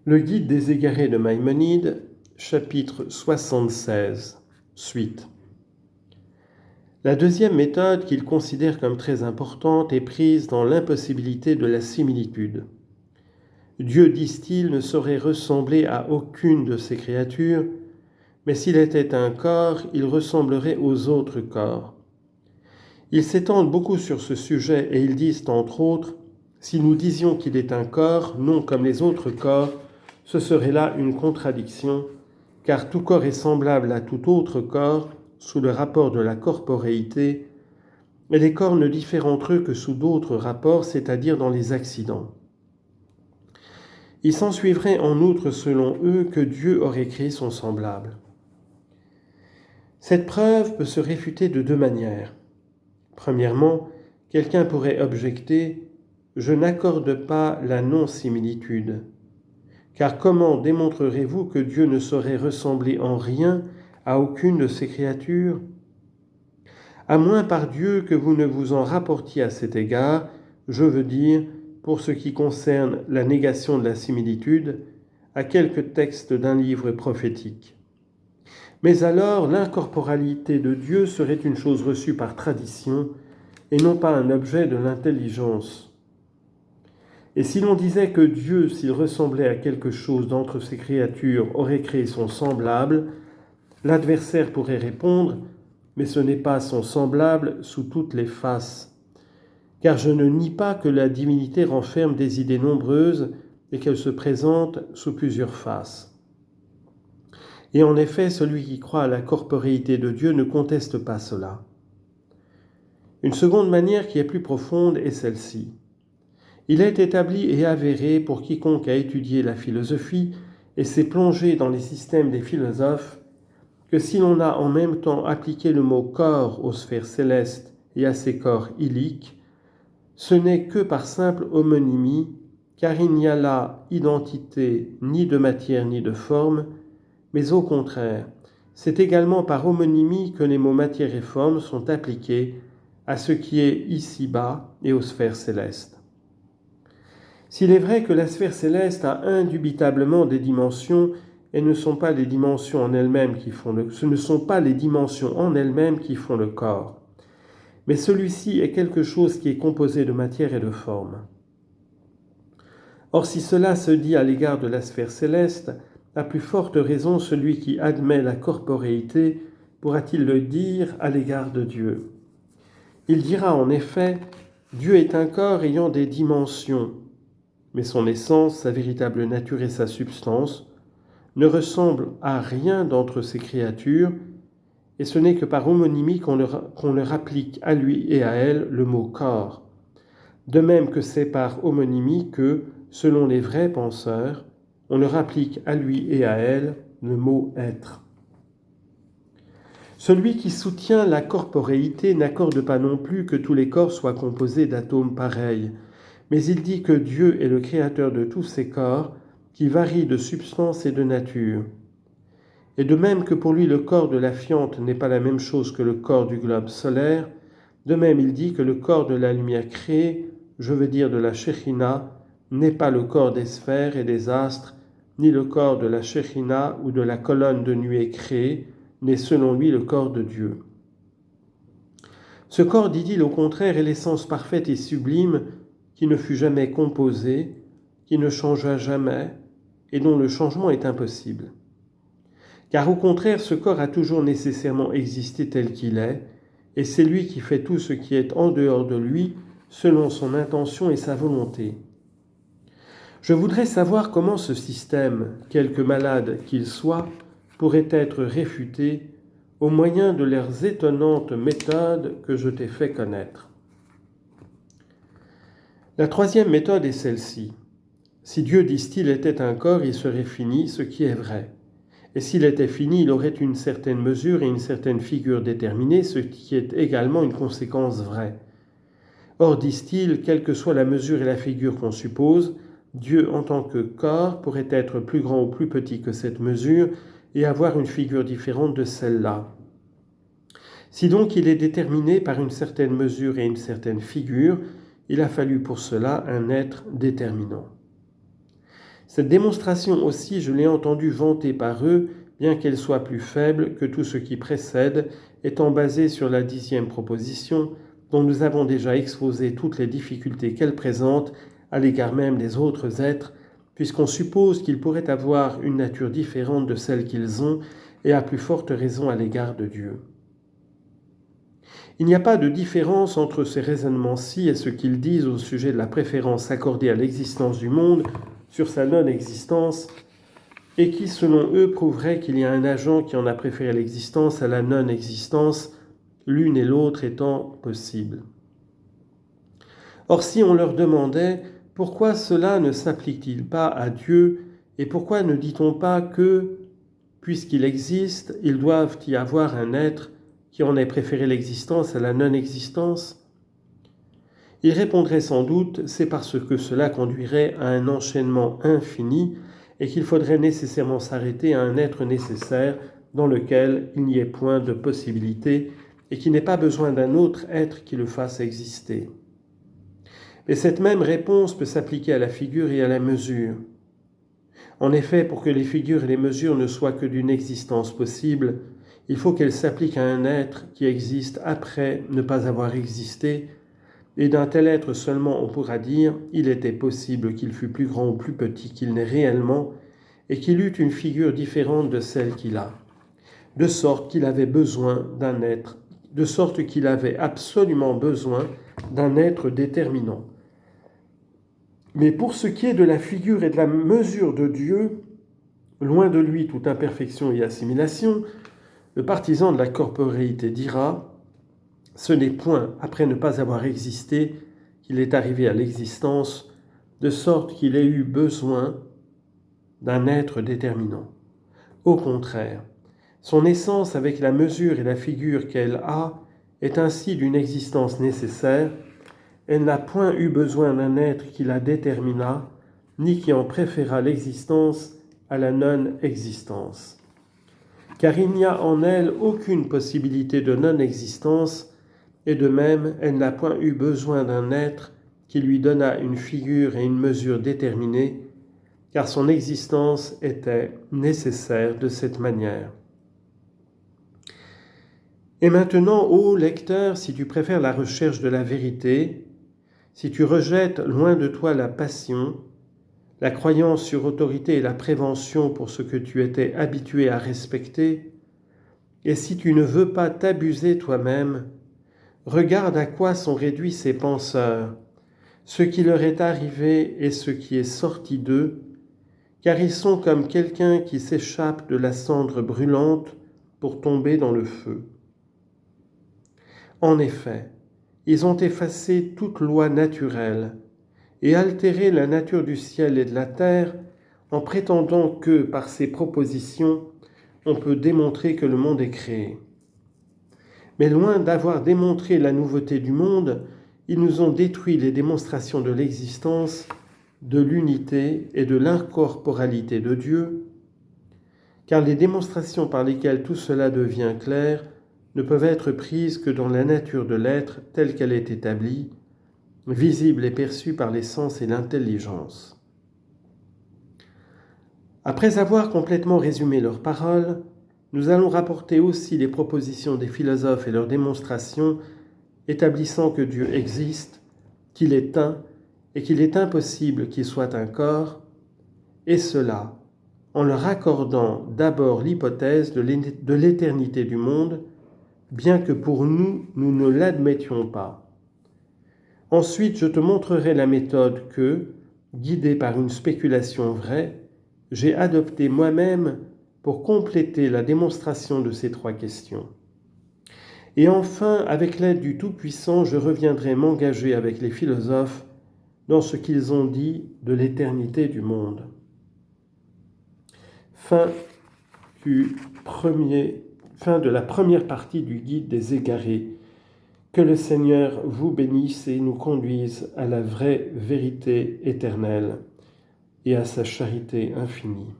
Le guide des égarés de Maïmonide, chapitre 76, suite. La deuxième méthode qu'il considère comme très importante est prise dans l'impossibilité de la similitude. Dieu, disent-ils, ne saurait ressembler à aucune de ses créatures, mais s'il était un corps, il ressemblerait aux autres corps. Ils s'étendent beaucoup sur ce sujet et ils disent entre autres, si nous disions qu'il est un corps, non comme les autres corps, ce serait là une contradiction, car tout corps est semblable à tout autre corps sous le rapport de la corporéité, et les corps ne diffèrent entre eux que sous d'autres rapports, c'est-à-dire dans les accidents. Il s'ensuivrait en outre selon eux que Dieu aurait créé son semblable. Cette preuve peut se réfuter de deux manières. Premièrement, quelqu'un pourrait objecter « Je n'accorde pas la non-similitude ». Car comment démontrerez-vous que Dieu ne saurait ressembler en rien à aucune de ses créatures ? À moins par Dieu que vous ne vous en rapportiez à cet égard, je veux dire, pour ce qui concerne la négation de la similitude, à quelques textes d'un livre prophétique. Mais alors, l'incorporalité de Dieu serait une chose reçue par tradition et non pas un objet de l'intelligence. Et si l'on disait que Dieu, s'il ressemblait à quelque chose d'entre ses créatures, aurait créé son semblable, l'adversaire pourrait répondre « Mais ce n'est pas son semblable sous toutes les faces. Car je ne nie pas que la divinité renferme des idées nombreuses et qu'elle se présente sous plusieurs faces. » Et en effet, celui qui croit à la corporéité de Dieu ne conteste pas cela. Une seconde manière qui est plus profonde est celle-ci. Il est établi et avéré pour quiconque a étudié la philosophie et s'est plongé dans les systèmes des philosophes que si l'on a en même temps appliqué le mot corps aux sphères célestes et à ces corps illiques, ce n'est que par simple homonymie, car il n'y a là identité ni de matière ni de forme, mais au contraire, c'est également par homonymie que les mots matière et forme sont appliqués à ce qui est ici-bas et aux sphères célestes. S'il est vrai que la sphère céleste a indubitablement des dimensions et ne sont pas les dimensions en elles-mêmes ce ne sont pas les dimensions en elles-mêmes qui font le corps, mais celui-ci est quelque chose qui est composé de matière et de forme. Or, si cela se dit à l'égard de la sphère céleste, à plus forte raison celui qui admet la corporéité pourra-t-il le dire à l'égard de Dieu. Il dira en effet, Dieu est un corps ayant des dimensions, mais son essence, sa véritable nature et sa substance ne ressemblent à rien d'entre ses créatures, et ce n'est que par homonymie qu'on leur applique à lui et à elle le mot corps. De même que c'est par homonymie que, selon les vrais penseurs, on leur applique à lui et à elle le mot être. Celui qui soutient la corporéité n'accorde pas non plus que tous les corps soient composés d'atomes pareils, mais il dit que Dieu est le créateur de tous ces corps qui varient de substance et de nature. Et de même que pour lui le corps de la fiente n'est pas la même chose que le corps du globe solaire, de même il dit que le corps de la lumière créée, je veux dire de la Shekhinah, n'est pas le corps des sphères et des astres, ni le corps de la Shekhinah ou de la colonne de nuée créée, n'est selon lui le corps de Dieu. Ce corps, dit-il, au contraire, est l'essence parfaite et sublime qui ne fut jamais composé, qui ne changea jamais, et dont le changement est impossible. Car au contraire, ce corps a toujours nécessairement existé tel qu'il est, et c'est lui qui fait tout ce qui est en dehors de lui, selon son intention et sa volonté. Je voudrais savoir comment ce système, quelque malade qu'il soit, pourrait être réfuté au moyen de leurs étonnantes méthodes que je t'ai fait connaître. La troisième méthode est celle-ci. Si Dieu, disent-ils, était un corps, il serait fini, ce qui est vrai. Et s'il était fini, il aurait une certaine mesure et une certaine figure déterminée, ce qui est également une conséquence vraie. Or, disent-ils, quelle que soit la mesure et la figure qu'on suppose, Dieu en tant que corps pourrait être plus grand ou plus petit que cette mesure et avoir une figure différente de celle-là. Si donc il est déterminé par une certaine mesure et une certaine figure, il a fallu pour cela un être déterminant. Cette démonstration aussi, je l'ai entendue vanter par eux, bien qu'elle soit plus faible que tout ce qui précède, étant basée sur la 10e proposition, dont nous avons déjà exposé toutes les difficultés qu'elle présente à l'égard même des autres êtres, puisqu'on suppose qu'ils pourraient avoir une nature différente de celle qu'ils ont, et à plus forte raison à l'égard de Dieu. Il n'y a pas de différence entre ces raisonnements-ci et ce qu'ils disent au sujet de la préférence accordée à l'existence du monde sur sa non-existence, et qui, selon eux, prouverait qu'il y a un agent qui en a préféré l'existence à la non-existence, l'une et l'autre étant possibles. Or, si on leur demandait pourquoi cela ne s'applique-t-il pas à Dieu, et pourquoi ne dit-on pas que, puisqu'il existe, ils doivent y avoir un être qui en ait préféré l'existence à la non-existence? Ils répondraient sans doute, c'est parce que cela conduirait à un enchaînement infini et qu'il faudrait nécessairement s'arrêter à un être nécessaire dans lequel il n'y ait point de possibilité et qui n'ait pas besoin d'un autre être qui le fasse exister. Et cette même réponse peut s'appliquer à la figure et à la mesure. En effet, pour que les figures et les mesures ne soient que d'une existence possible, il faut qu'elles s'appliquent à un être qui existe après ne pas avoir existé, et d'un tel être seulement on pourra dire « il était possible qu'il fût plus grand ou plus petit qu'il n'est réellement, et qu'il eût une figure différente de celle qu'il a, de sorte qu'il avait besoin d'un être, de sorte qu'il avait absolument besoin d'un être déterminant. » Mais pour ce qui est de la figure et de la mesure de Dieu, loin de lui toute imperfection et assimilation, le partisan de la corporéité dira « ce n'est point après ne pas avoir existé qu'il est arrivé à l'existence, de sorte qu'il ait eu besoin d'un être déterminant. Au contraire, son essence avec la mesure et la figure qu'elle a est ainsi d'une existence nécessaire. Elle n'a point eu besoin d'un être qui la détermina, ni qui en préféra l'existence à la non-existence. Car il n'y a en elle aucune possibilité de non-existence, et de même, elle n'a point eu besoin d'un être qui lui donnât une figure et une mesure déterminées, car son existence était nécessaire de cette manière. Et maintenant, ô lecteur, si tu préfères la recherche de la vérité, si tu rejettes loin de toi la passion, la croyance sur autorité et la prévention pour ce que tu étais habitué à respecter, et si tu ne veux pas t'abuser toi-même, regarde à quoi sont réduits ces penseurs, ce qui leur est arrivé et ce qui est sorti d'eux, car ils sont comme quelqu'un qui s'échappe de la cendre brûlante pour tomber dans le feu. En effet, ils ont effacé toute loi naturelle et altéré la nature du ciel et de la terre en prétendant que, par ces propositions, on peut démontrer que le monde est créé. Mais loin d'avoir démontré la nouveauté du monde, ils nous ont détruit les démonstrations de l'existence, de l'unité et de l'incorporalité de Dieu, car les démonstrations par lesquelles tout cela devient clair ne peuvent être prises que dans la nature de l'être telle qu'elle est établie, visible et perçue par les sens et l'intelligence. Après avoir complètement résumé leurs paroles, nous allons rapporter aussi les propositions des philosophes et leurs démonstrations établissant que Dieu existe, qu'il est un et qu'il est impossible qu'il soit un corps, et cela en leur accordant d'abord l'hypothèse de l'éternité du monde, bien que pour nous, nous ne l'admettions pas. Ensuite, je te montrerai la méthode que, guidée par une spéculation vraie, j'ai adoptée moi-même pour compléter la démonstration de ces trois questions. Et enfin, avec l'aide du Tout-Puissant, je reviendrai m'engager avec les philosophes dans ce qu'ils ont dit de l'éternité du monde. Fin de la première partie du guide des égarés. Que le Seigneur vous bénisse et nous conduise à la vraie vérité éternelle et à sa charité infinie.